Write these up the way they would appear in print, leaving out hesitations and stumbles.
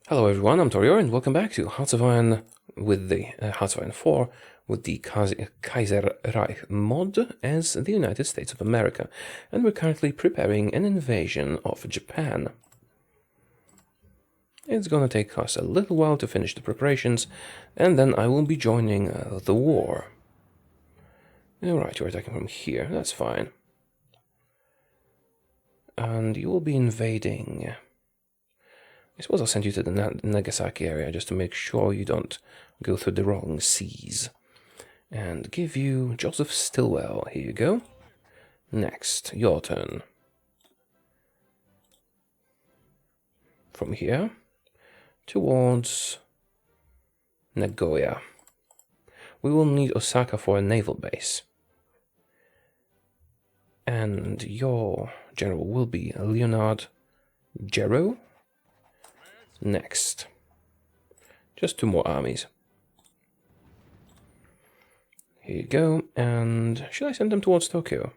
Hello everyone, I'm Taureor and welcome back to Hearts of Iron with the Hearts of Iron 4 with the Kaiserreich mod as the United States of America, and we're currently preparing an invasion of Japan. It's gonna take us a little while to finish the preparations, and then I will be joining the war. Alright, you're attacking from here, that's fine. And you will be invading... I suppose I'll send you to the Nagasaki area just to make sure you don't go through the wrong seas. And give you Joseph Stilwell. Here you go. Next, your turn. From here towards Nagoya. We will need Osaka for a naval base. And your general will be Leonard Gero. Next. Just 2 more armies. Here you go, and should I send them towards Tokyo?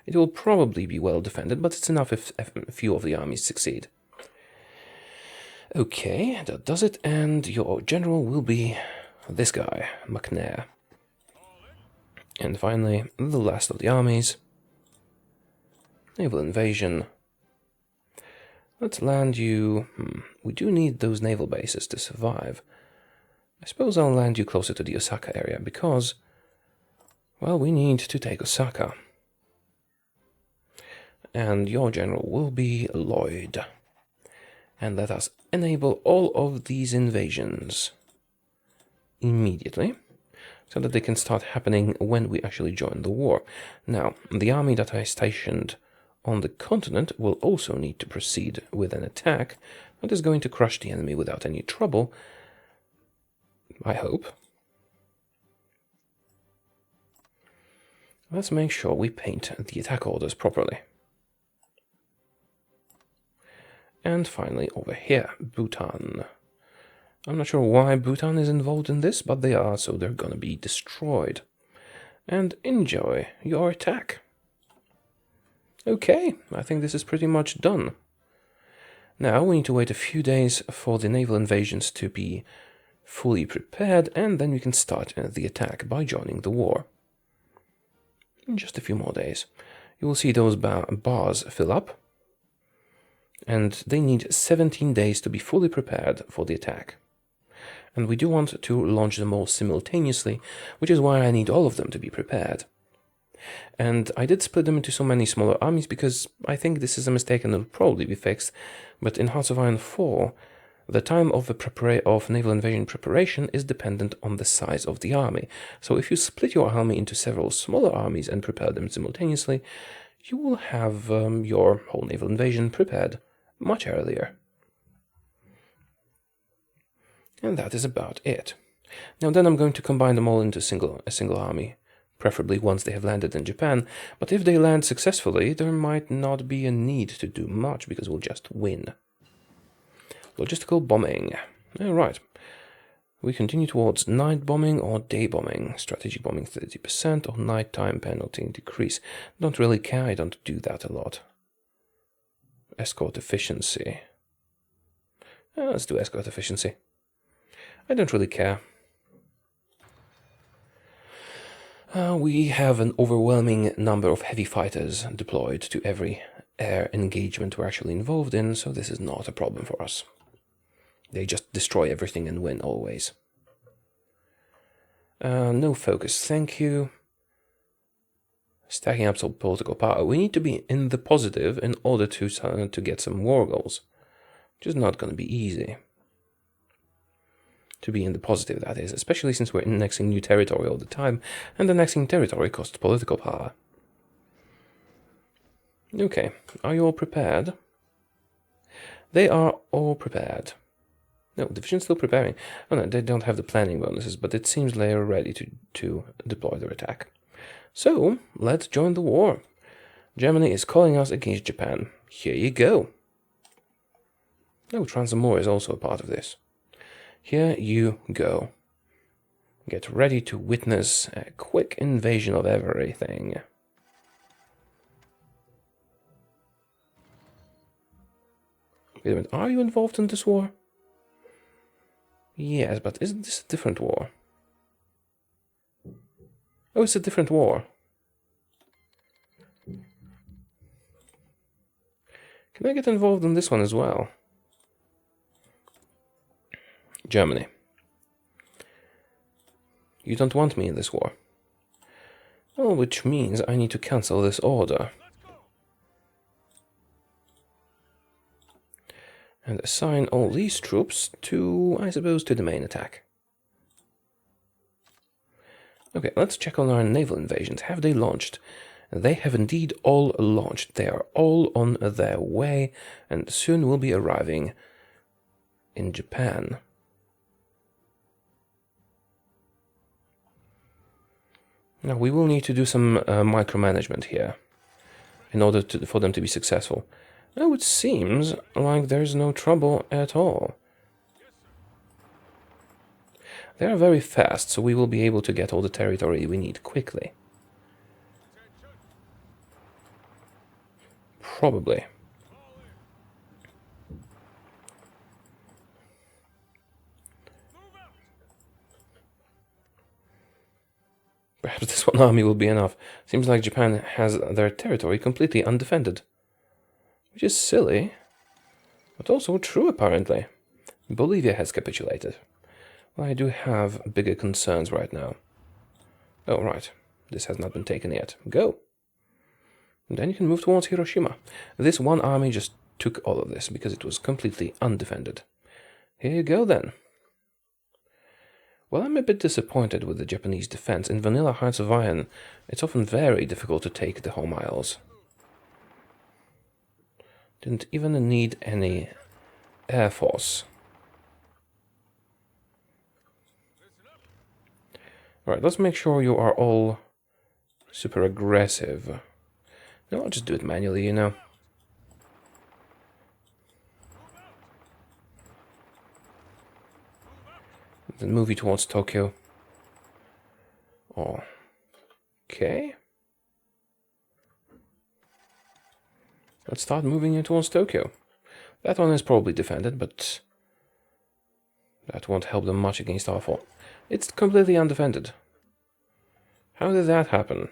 It will probably be well defended, but it's enough if a few of the armies succeed. Okay, that does it, and your general will be this guy, McNair. And finally, the last of the armies. Naval invasion. Let's land you... we do need those naval bases to survive. I suppose I'll land you closer to the Osaka area, because... well, we need to take Osaka. And your general will be Lloyd. And let us enable all of these invasions immediately, so that they can start happening when we actually join the war. Now, the army that I stationed on the continent will also need to proceed with an attack that is going to crush the enemy without any trouble, I hope. Let's make sure we paint the attack orders properly. And finally, over here, Bhutan. I'm not sure why Bhutan is involved in this, but they are, so they're gonna be destroyed. And enjoy your attack. Okay, I think this is pretty much done. Now we need to wait a few days for the naval invasions to be fully prepared, and then we can start the attack by joining the war. In just a few more days. You will see those bars fill up, and they need 17 days to be fully prepared for the attack. And we do want to launch them all simultaneously, which is why I need all of them to be prepared. And I did split them into so many smaller armies because I think this is a mistake and it'll probably be fixed. But in Hearts of Iron 4, the time of the naval invasion preparation is dependent on the size of the army. So if you split your army into several smaller armies and prepare them simultaneously, you will have your whole naval invasion prepared much earlier. And that is about it. Now then I'm going to combine them all into a single army. Preferably once they have landed in Japan, but if they land successfully, there might not be a need to do much because we'll just win. Logistical bombing. Alright. We continue towards night bombing or day bombing. Strategic bombing 30% or nighttime penalty decrease. Don't really care, I don't do that a lot. Escort efficiency. Let's do escort efficiency. I don't really care. We have an overwhelming number of heavy fighters deployed to every air engagement we're actually involved in, so this is not a problem for us. They just destroy everything and win always. No focus, thank you. Stacking up some political power. We need to be in the positive in order to get some war goals, which is not going to be easy. To be in the positive, that is, especially since we're annexing new territory all the time, and annexing territory costs political power. Okay, are you all prepared? They are all prepared. No, division's still preparing. Oh no, they don't have the planning bonuses, but it seems they are ready to deploy their attack. So, let's join the war. Germany is calling us against Japan. Here you go. Oh, Trans-Amur is also a part of this. Here you go. Get ready to witness a quick invasion of everything. Wait a minute, are you involved in this war? Yes, but isn't this a different war? Oh, it's a different war. Can I get involved in this one as well? Germany. You don't want me in this war. Well, which means I need to cancel this order. And assign all these troops to, I suppose, to the main attack. Okay, let's check on our naval invasions. Have they launched? They have indeed all launched. They are all on their way and soon will be arriving in Japan. Now, we will need to do some micromanagement here in order for them to be successful. Now, it seems like there's no trouble at all. They are very fast, so we will be able to get all the territory we need quickly. Probably. Perhaps this one army will be enough. Seems like Japan has their territory completely undefended. Which is silly, but also true apparently. Bolivia has capitulated. Well, I do have bigger concerns right now. Oh, right. This has not been taken yet. Go. And then you can move towards Hiroshima. This one army just took all of this because it was completely undefended. Here you go then. Well, I'm a bit disappointed with the Japanese defense. In Vanilla Hearts of Iron, it's often very difficult to take the home isles. Didn't even need any air force. Alright, let's make sure you are all super aggressive. No, I'll just do it manually, you know. Then move you towards Tokyo. Oh. Okay. Let's start moving you towards Tokyo. That one is probably defended, but that won't help them much against our fort. It's completely undefended. How did that happen?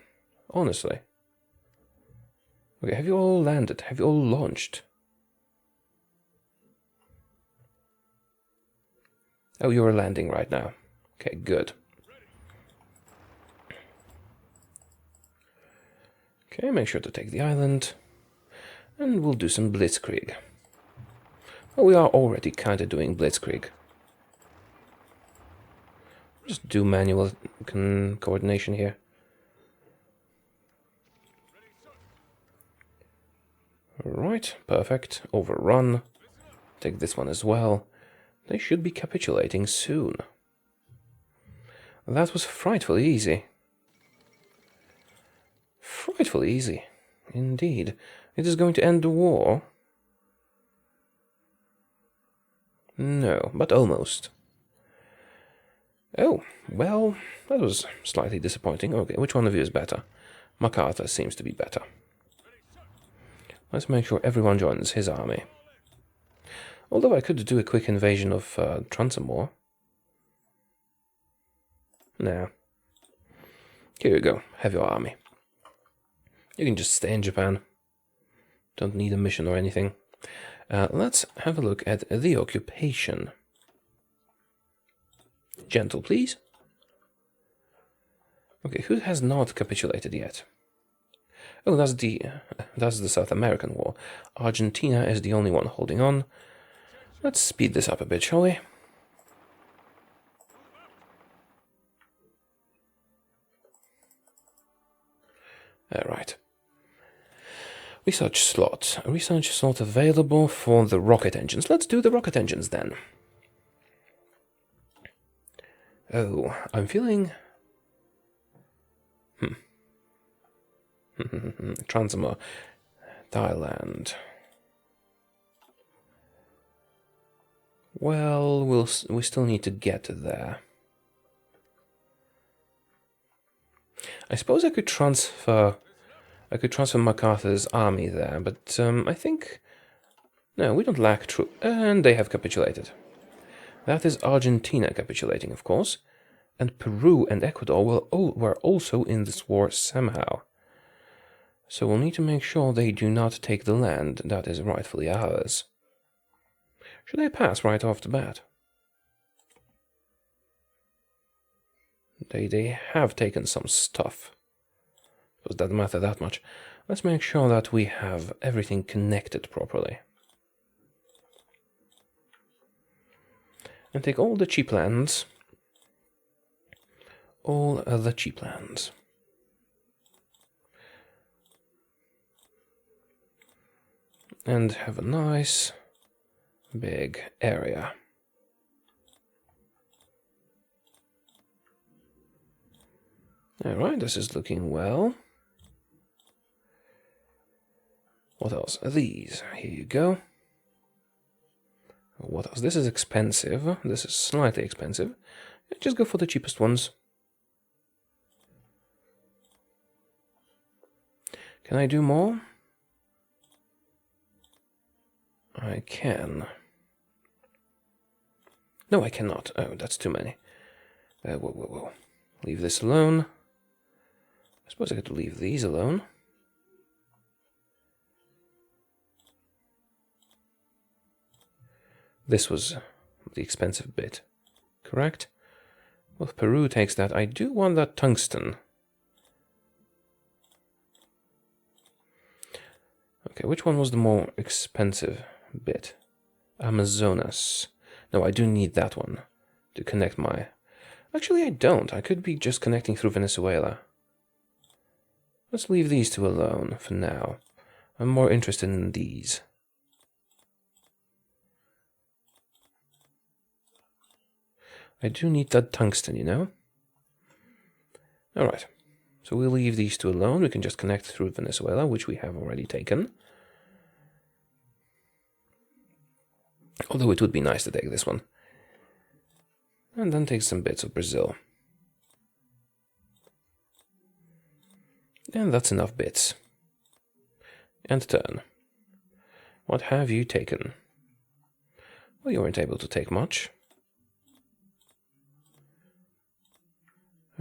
Honestly. Okay, have you all landed? Have you all launched? Oh, you're landing right now. Okay, good. Okay, make sure to take the island. And we'll do some blitzkrieg. Well, we are already kind of doing blitzkrieg. Just do manual coordination here. Right, perfect. Overrun. Take this one as well. They should be capitulating soon. That was frightfully easy. Frightfully easy. Indeed. It is going to end the war. No, but almost. Oh, well, that was slightly disappointing. Okay, which one of you is better? MacArthur seems to be better. Let's make sure everyone joins his army. Although I could do a quick invasion of Transamore. Nah. Here you go, have your army. You can just stay in Japan. Don't need a mission or anything. Let's have a look at the occupation. Gentle, please. Okay, who has not capitulated yet? Oh, that's the South American war. Argentina is the only one holding on. Let's speed this up a bit, shall we? Right. Research slot. Research slot available for the rocket engines. Let's do the rocket engines then. Oh, I'm feeling... Transamore. Thailand. Well, we still need to get there. I suppose I could transfer MacArthur's army there, but I think... No, we don't lack troops. And they have capitulated. That is Argentina capitulating, of course. And Peru and Ecuador were also in this war somehow. So we'll need to make sure they do not take the land that is rightfully ours. Should I pass right off the bat? They have taken some stuff. Does that matter that much? Let's make sure that we have everything connected properly. And take all the cheap lands. All the cheap lands. And have a nice big area. Alright, this is looking well. What else? These. Here you go. What else? This is expensive. This is slightly expensive. Just go for the cheapest ones. Can I do more? I can. No, I cannot. Oh, that's too many. Whoa. Leave this alone. I suppose I could leave these alone. This was the expensive bit, correct? Well, if Peru takes that, I do want that tungsten. Okay, which one was the more expensive bit? Amazonas. No, I do need that one to connect my... Actually, I don't. I could be just connecting through Venezuela. Let's leave these two alone for now. I'm more interested in these. I do need that tungsten, you know? Alright. So we'll leave these two alone. We can just connect through Venezuela, which we have already taken. Although it would be nice to take this one. And then take some bits of Brazil. And that's enough bits. And turn. What have you taken? Well, you weren't able to take much.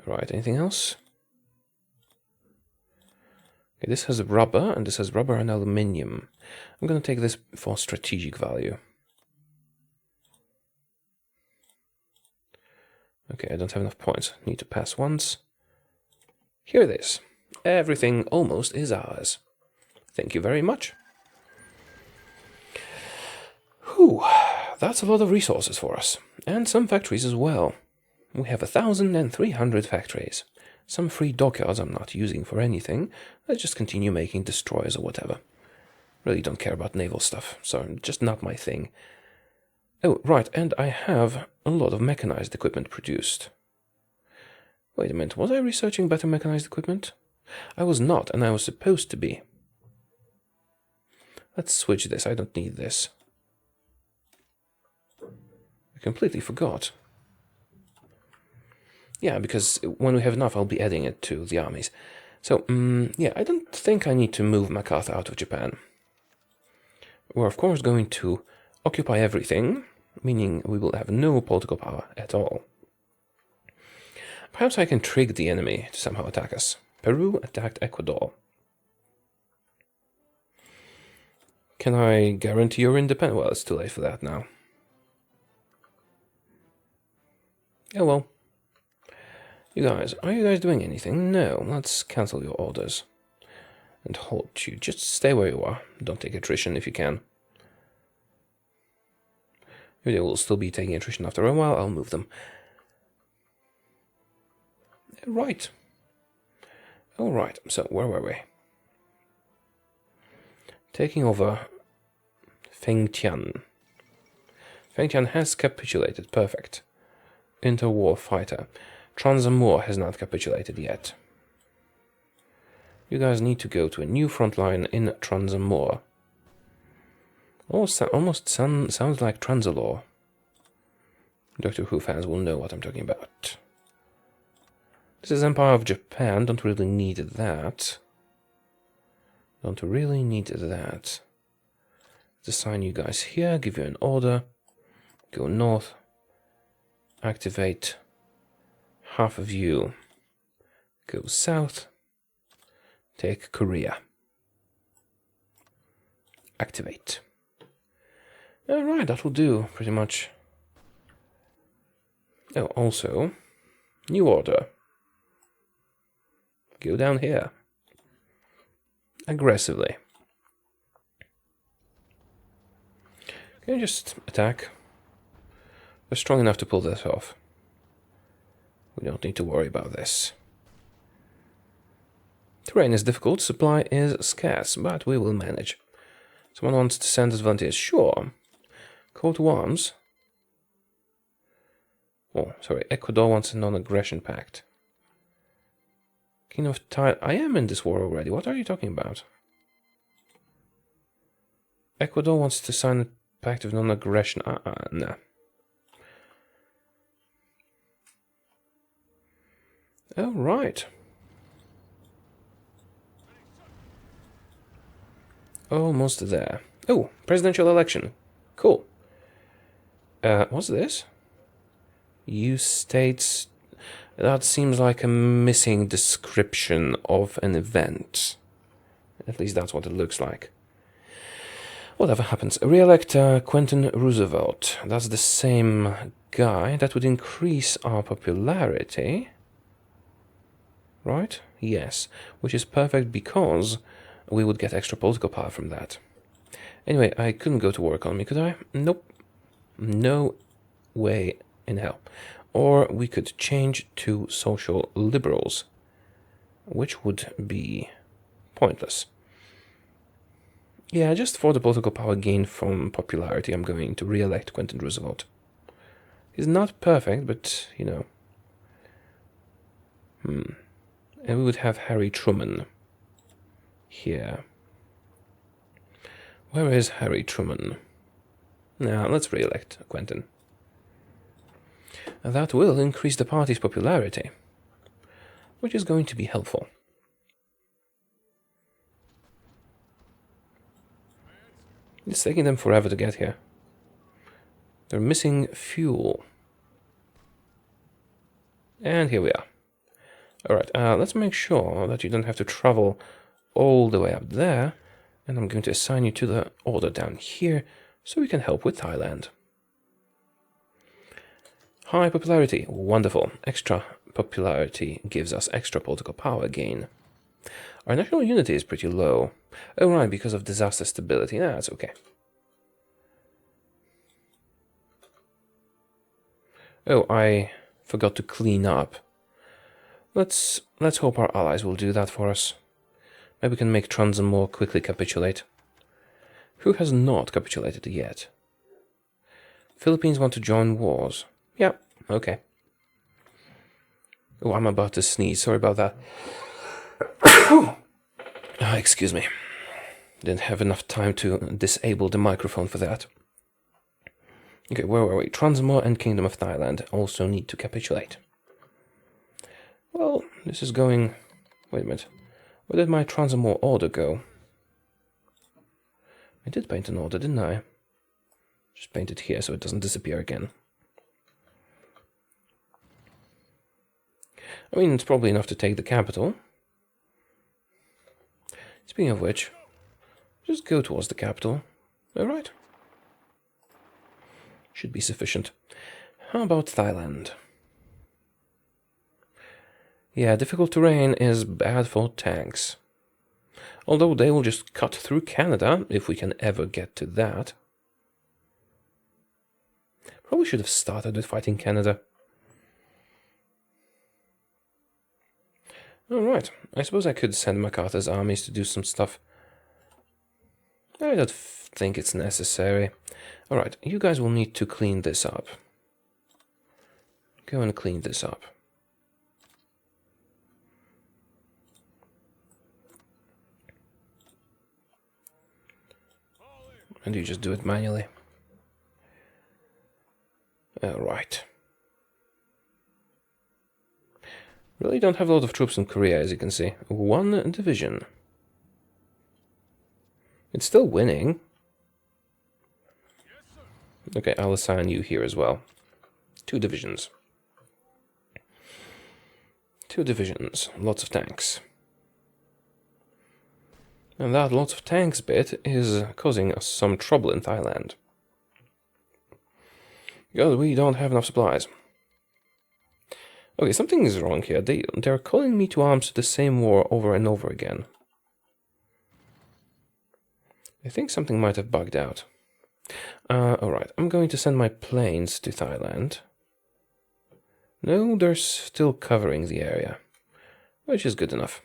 Alright, anything else? Okay, this has rubber, and this has rubber and aluminium. I'm going to take this for strategic value. Okay, I don't have enough points. Need to pass once. Here it is. Everything almost is ours. Thank you very much. Whew, that's a lot of resources for us. And some factories as well. We have 1,300 factories. Some free dockyards I'm not using for anything. Let's just continue making destroyers or whatever. Really don't care about naval stuff, so just not my thing. Oh, right, and I have a lot of mechanized equipment produced. Wait a minute, was I researching better mechanized equipment? I was not, and I was supposed to be. Let's switch this, I don't need this. I completely forgot. Yeah, because when we have enough, I'll be adding it to the armies. So, yeah, I don't think I need to move MacArthur out of Japan. We're, of course, going to occupy everything, meaning we will have no political power at all. Perhaps I can trick the enemy to somehow attack us. Peru attacked Ecuador. Can I guarantee your independence? Well, it's too late for that now. Oh well. You guys, are you guys doing anything? No, let's cancel your orders. And halt you. Just stay where you are. Don't take attrition if you can. If they will still be taking attrition after a while, I'll move them. Right. Alright, so where were we? Taking over Fengtian. Fengtian has capitulated. Perfect. Interwar fighter. Transamur has not capitulated yet. You guys need to go to a new front line in Transamur. Almost sounds like Transalore. Doctor Who fans will know what I'm talking about. This is Empire of Japan. Don't really need that. Don't really need that. Let's assign you guys here. Give you an order. Go north. activate half of you. Go south. Take Korea. Activate. Alright, that will do, pretty much. Oh, also, new order. Go down here. Aggressively. Can you just attack? We're strong enough to pull this off. We don't need to worry about this. Terrain is difficult, supply is scarce, but we will manage. Someone wants to send us volunteers? Sure. Call to arms. Oh, sorry, Ecuador wants a non-aggression pact. Kingdom of Thailand. I am in this war already. What are you talking about? Ecuador wants to sign a pact of non-aggression. Nah. Oh, right. Almost there. Oh, presidential election. Cool. What's this? You states... That seems like a missing description of an event. At least that's what it looks like. Whatever happens. Re-elect Quentin Roosevelt. That's the same guy. That would increase our popularity. Right? Yes. Which is perfect because we would get extra political power from that. Anyway, I couldn't go to war economy, could I? Nope. No way in hell. Or we could change to social liberals, which would be pointless. Yeah, just for the political power gain from popularity, I'm going to re-elect Quentin Roosevelt. He's not perfect, but, you know. And we would have Harry Truman here. Where is Harry Truman? Now, let's re-elect Quentin. That will increase the party's popularity, which is going to be helpful. It's taking them forever to get here. They're missing fuel. And here we are. Alright, let's make sure that you don't have to travel all the way up there. And I'm going to assign you to the order down here so we can help with Thailand. High popularity. Wonderful. Extra popularity gives us extra political power gain. Our national unity is pretty low. Oh, right, because of disaster stability. Nah, that's okay. Oh, I forgot to clean up. Let's hope our allies will do that for us. Maybe we can make Trunzen more quickly capitulate. Who has not capitulated yet? Philippines want to join wars. Yeah, okay. Oh, I'm about to sneeze. Sorry about that. Excuse me. Didn't have enough time to disable the microphone for that. Okay, where were we? Transmore and Kingdom of Thailand also need to capitulate. Well, this is going... Wait a minute. Where did my Transmore order go? I did paint an order, didn't I? Just paint it here so it doesn't disappear again. I mean, it's probably enough to take the capital. Speaking of which, just go towards the capital. Alright. Should be sufficient. How about Thailand? Yeah, difficult terrain is bad for tanks. Although they will just cut through Canada, if we can ever get to that. Probably should have started with fighting Canada. Alright, I suppose I could send MacArthur's armies to do some stuff. I don't think it's necessary. Alright, you guys will need to clean this up. Go and clean this up. And you just do it manually. Alright. Really don't have a lot of troops in Korea, as you can see. One division. It's still winning. Okay, I'll assign you here as well. 2 divisions. 2 divisions, lots of tanks. And that lots of tanks bit is causing us some trouble in Thailand. Because we don't have enough supplies. Okay, something is wrong here. They're calling me to arms to the same war over and over again. I think something might have bugged out. Alright, I'm going to send my planes to Thailand. No, they're still covering the area, which is good enough.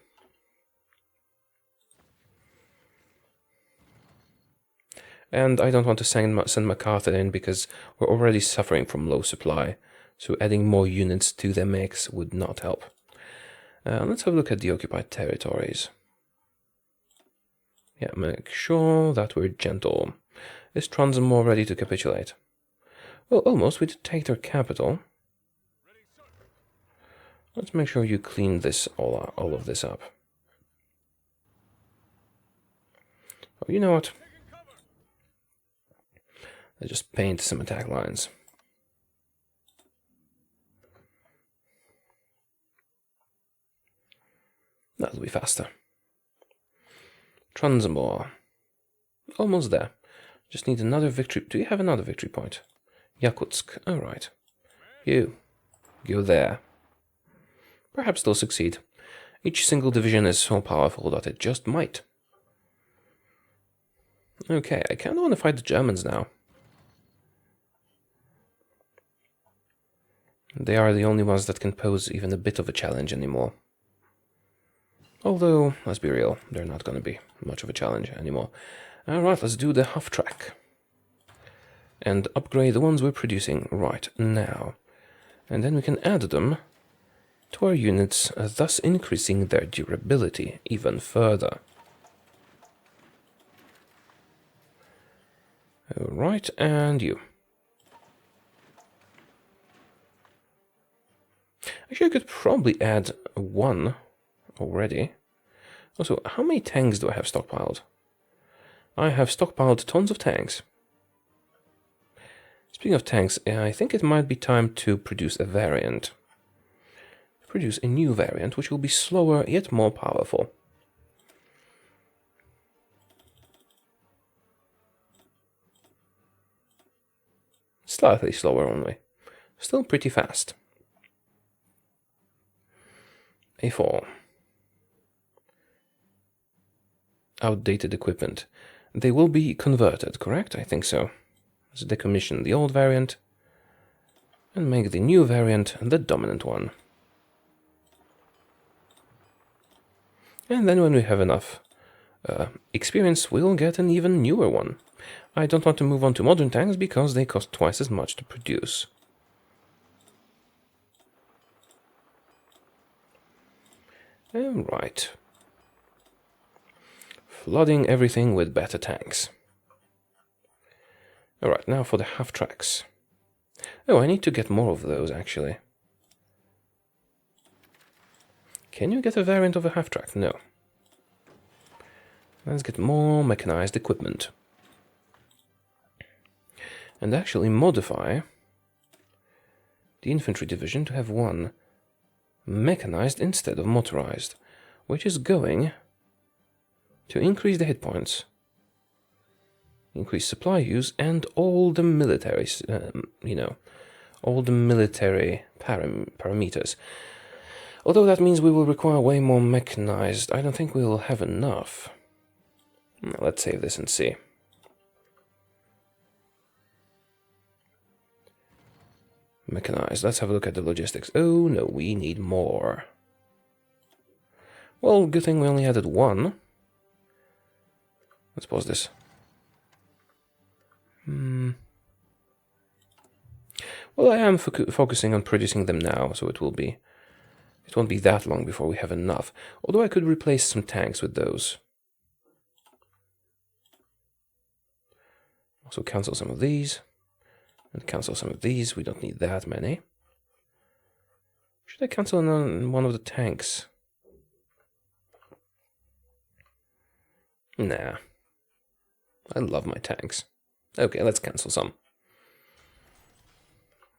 And I don't want to send MacArthur in because we're already suffering from low supply, so adding more units to the mix would not help. Let's have a look at the occupied territories. Yeah, make sure that we're gentle. Is Transamore ready to capitulate? Well, almost. We did take their capital. Let's make sure you clean this all of this up. Oh, you know what? Let's just paint some attack lines. That'll be faster. Transamore. Almost there. Just need another victory. Do you have another victory point? Yakutsk. Alright. You. Go there. Perhaps they'll succeed. Each single division is so powerful that it just might. Okay, I kinda want to fight the Germans now. They are the only ones that can pose even a bit of a challenge anymore. Although, let's be real, they're not going to be much of a challenge anymore. Alright, let's do the half track. And upgrade the ones we're producing right now. And then we can add them to our units, thus increasing their durability even further. Alright, and you. Actually, I could probably add 1 already. Also, how many tanks do I have stockpiled? I have stockpiled tons of tanks. Speaking of tanks, I think it might be time to produce a variant. Produce a new variant, which will be slower yet more powerful. Slightly slower only. Still pretty fast. A4. Outdated equipment. They will be converted, correct? I think so. Let's decommission the old variant and make the new variant the dominant one. And then when we have enough experience, we'll get an even newer one. I don't want to move on to modern tanks because they cost twice as much to produce. Right. Flooding everything with better tanks. Alright, now for the half tracks. Oh, I need to get more of those actually. Can you get a variant of a half track? No. Let's get more mechanized equipment. And actually modify the infantry division to have 1 mechanized instead of motorized, which is going to increase the hit points, increase supply use, and all the military, all the military parameters. Although that means we will require way more mechanized. I don't think we will have enough. Let's save this and see. Mechanized. Let's have a look at the logistics. Oh no, we need more. Well, good thing we only added 1. Let's pause this. Well, I am focusing on producing them now, so it won't be that long before we have enough. Although I could replace some tanks with those. Also cancel some of these. And cancel some of these. We don't need that many. Should I cancel one of the tanks? Nah. I love my tanks. Okay, let's cancel some.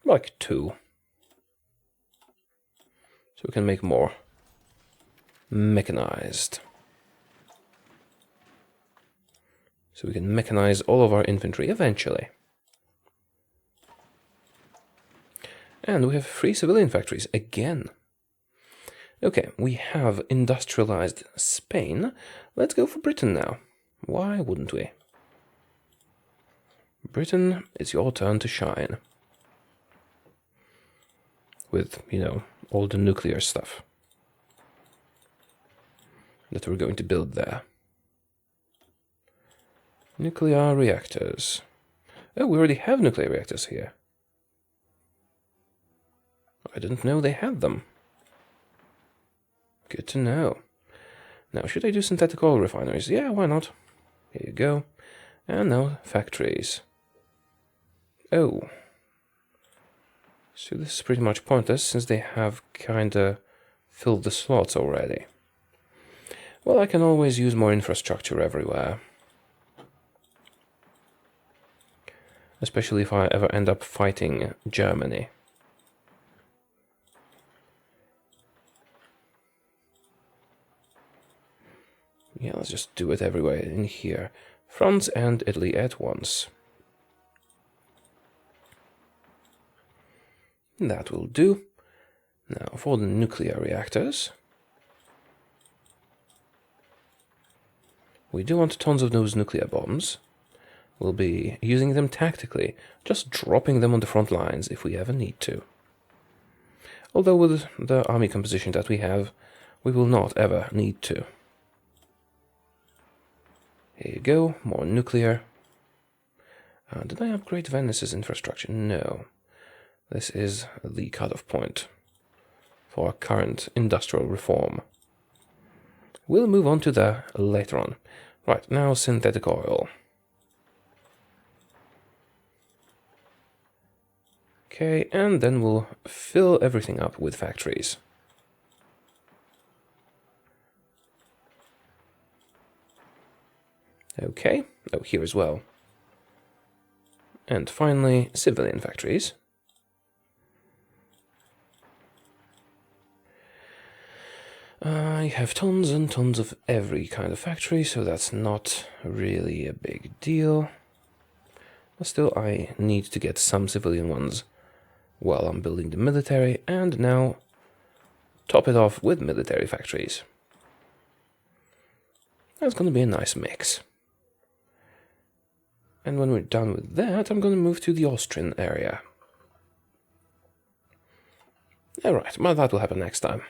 Like 2. So we can make more mechanized. So we can mechanize all of our infantry eventually. And we have 3 civilian factories again. Okay, we have industrialized Spain. Let's go for Britain now. Why wouldn't we? Britain, it's your turn to shine. With, you know, all the nuclear stuff that we're going to build there. Nuclear reactors. Oh, we already have nuclear reactors here. I didn't know they had them. Good to know. Now, should I do synthetic oil refineries? Yeah, why not? Here you go. And now factories. Oh. So this is pretty much pointless since they have kinda filled the slots already. Well, I can always use more infrastructure everywhere. Especially if I ever end up fighting Germany. Yeah, let's just do it everywhere in here. France and Italy at once. That will do. Now for the nuclear reactors. We do want tons of those nuclear bombs. We'll be using them tactically, just dropping them on the front lines if we ever need to. Although with the army composition that we have, we will not ever need to. Here you go, more nuclear. Did I upgrade Venice's infrastructure? No. This is the cutoff point for our current industrial reform. We'll move on to that later on. Right, now synthetic oil. Okay, and then we'll fill everything up with factories. Okay, oh, here as well. And finally, civilian factories. I have tons and tons of every kind of factory, so that's not really a big deal. But still, I need to get some civilian ones while I'm building the military, and now top it off with military factories. That's going to be a nice mix. And when we're done with that, I'm going to move to the Austrian area. Alright, well, that will happen next time.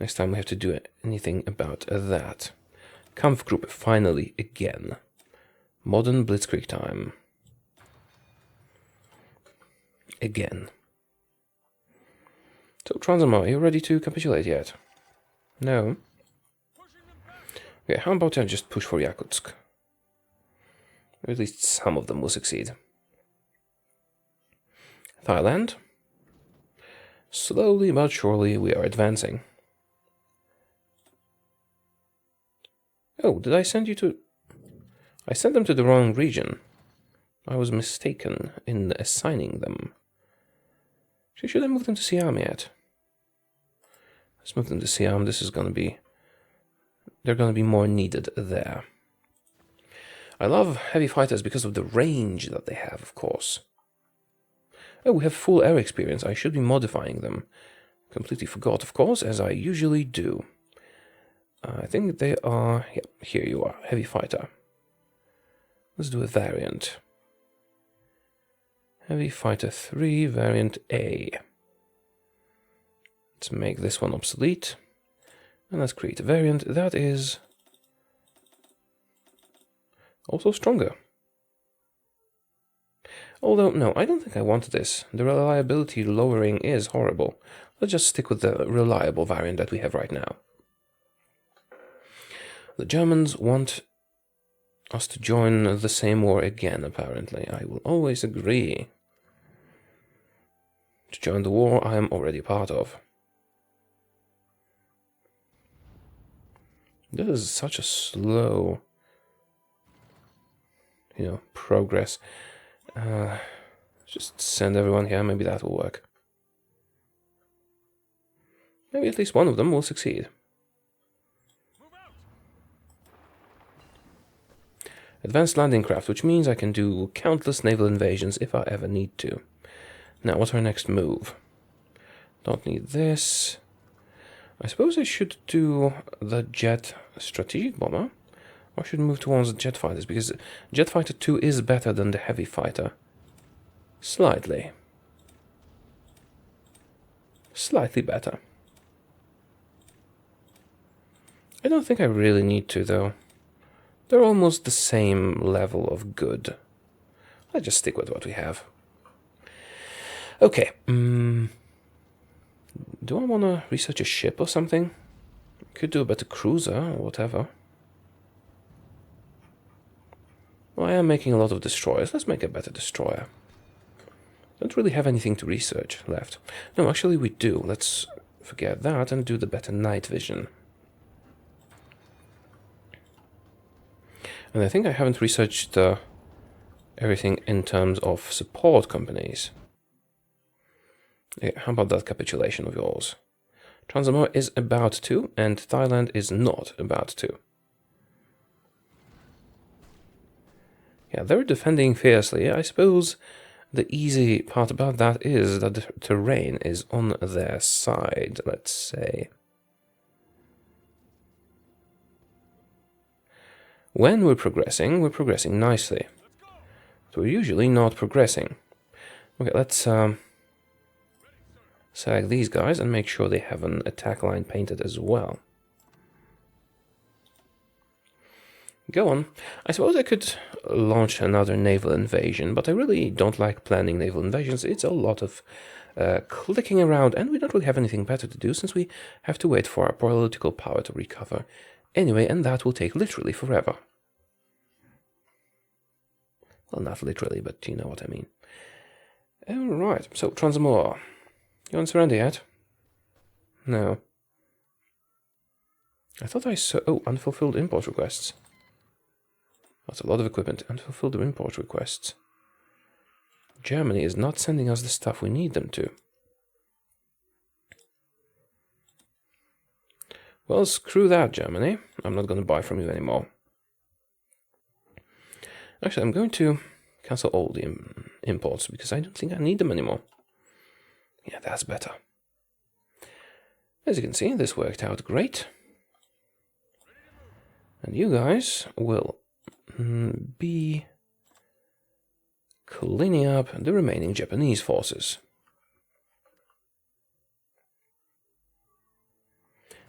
Next time we have to do anything about that. Kampfgruppe, finally, again. Modern Blitzkrieg time. Again. So, Transamar, are you ready to capitulate yet? No? Okay, how about I just push for Yakutsk? Or at least some of them will succeed. Thailand? Slowly but surely we are advancing. Oh, did I send you to... I sent them to the wrong region. I was mistaken in assigning them. Should I move them to Siam yet? Let's move them to Siam. This is going to be... They're going to be more needed there. I love heavy fighters because of the range that they have, of course. Oh, we have full air experience. I should be modifying them. Completely forgot, of course, as I usually do. I think they are... Yeah, here you are. Heavy fighter. Let's do a variant. Heavy Fighter 3, variant A. Let's make this one obsolete. And let's create a variant that is also stronger. Although, no, I don't think I want this. The reliability lowering is horrible. Let's just stick with the reliable variant that we have right now. The Germans want us to join the same war again, apparently. I will always agree to join the war I am already part of. This is such a slow, progress. Just send everyone here, maybe that will work. Maybe at least one of them will succeed. Advanced landing craft, which means I can do countless naval invasions if I ever need to. Now, what's our next move? Don't need this. I suppose I should do the jet strategic bomber. Or I should move towards the jet fighters, because jet fighter 2 is better than the heavy fighter. Slightly. Slightly better. I don't think I really need to, though. They're almost the same level of good. Let's just stick with what we have. Okay. Do I want to research a ship or something? Could do a better cruiser or whatever. Well, I am making a lot of destroyers. Let's make a better destroyer. Don't really have anything to research left. No, actually we do. Let's forget that and do the better night vision. And I think I haven't researched everything in terms of support companies. Yeah, how about that capitulation of yours? Transmore is about to, and Thailand is not about to. Yeah, they're defending fiercely. I suppose the easy part about that is that the terrain is on their side, let's say. When we're progressing nicely. So we're usually not progressing. Okay, let's select these guys and make sure they have an attack line painted as well. Go on. I suppose I could launch another naval invasion, but I really don't like planning naval invasions. It's a lot of clicking around, and we don't really have anything better to do since we have to wait for our political power to recover. Anyway, and that will take literally forever. Well, not literally, but you know what I mean. Alright, so Transmore. You want to surrender yet? No. I thought I saw... Oh, unfulfilled import requests. That's a lot of equipment. Unfulfilled import requests. Germany is not sending us the stuff we need them to. Well, screw that, Germany. I'm not going to buy from you anymore. Actually, I'm going to cancel all the imports because I don't think I need them anymore. Yeah, that's better. As you can see, this worked out great. And you guys will be cleaning up the remaining Japanese forces.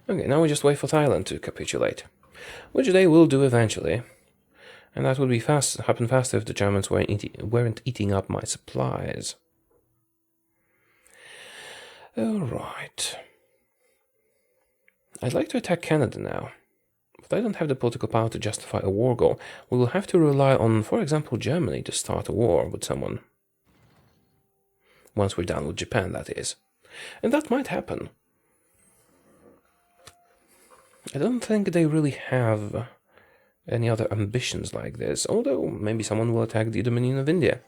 Okay, now we just wait for Thailand to capitulate, which they will do eventually. And that would be happen faster if the Germans weren't eating up my supplies. Alright. I'd like to attack Canada now, but I don't have the political power to justify a war goal. We will have to rely on, for example, Germany to start a war with someone. Once we're done with Japan, that is. And that might happen. I don't think they really have any other ambitions like this, although maybe someone will attack the Dominion of India.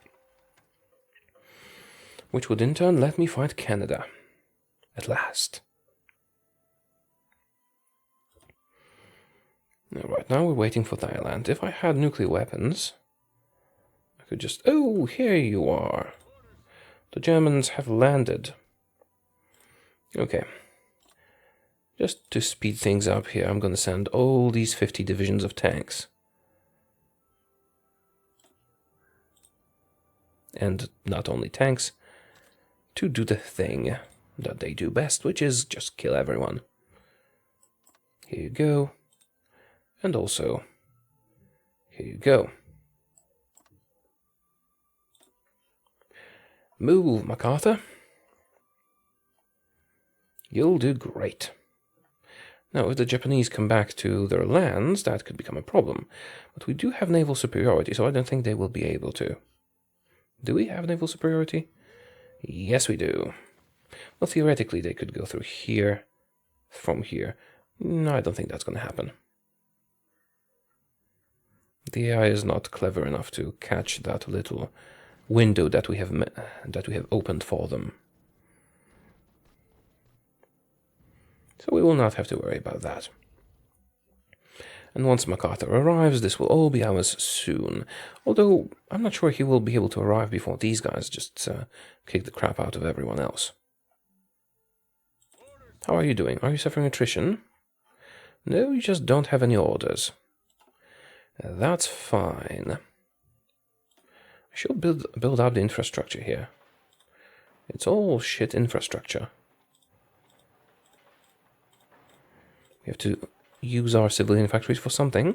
Which would in turn let me fight Canada. At last. Right, now we're waiting for Thailand. If I had nuclear weapons, I could just... Oh, here you are. The Germans have landed. Okay. Just to speed things up here, I'm going to send all these 50 divisions of tanks. And not only tanks, to do the thing that they do best, which is just kill everyone. Here you go. And also, here you go. Move, MacArthur. You'll do great. Now, if the Japanese come back to their lands, that could become a problem. But we do have naval superiority, so I don't think they will be able to. Do we have naval superiority? Yes, we do. Well, theoretically, they could go through here, from here. No, I don't think that's going to happen. The AI is not clever enough to catch that little window that we have opened for them. So we will not have to worry about that. And once MacArthur arrives, this will all be ours soon. Although, I'm not sure he will be able to arrive before these guys just kick the crap out of everyone else. How are you doing? Are you suffering attrition? No, you just don't have any orders. That's fine. I should build out the infrastructure here. It's all shit infrastructure. We have to use our civilian factories for something.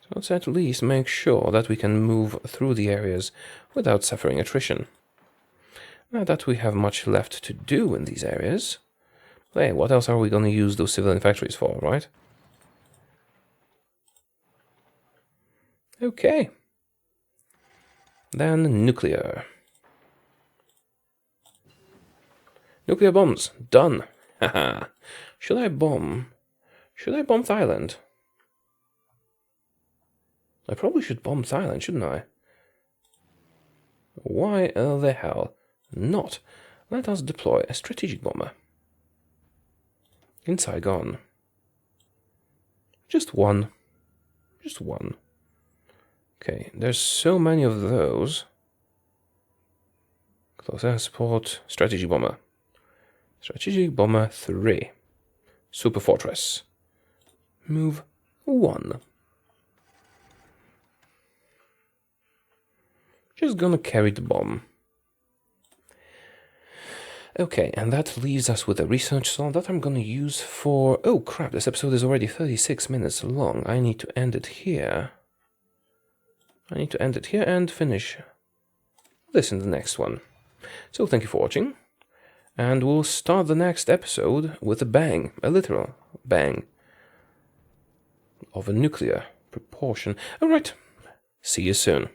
So let's at least make sure that we can move through the areas without suffering attrition. Now that we have much left to do in these areas, hey, what else are we going to use those civilian factories for, right? Okay. Then nuclear. Nuclear bombs. Done. Haha. Should I bomb Thailand? I probably should bomb Thailand, shouldn't I? Why the hell not? Let us deploy a strategic bomber. In Saigon. Just one. Just one. Okay, there's so many of those. Close air support, strategic bomber. Strategic bomber 3. Super fortress. Move 1. Just gonna carry the bomb. Okay, and that leaves us with a research cell that I'm gonna use for... Oh crap, this episode is already 36 minutes long. I need to end it here. I need to end it here and finish this in the next one. So thank you for watching. And we'll start the next episode with a bang. A literal bang. Of a nuclear proportion. Alright, see you soon.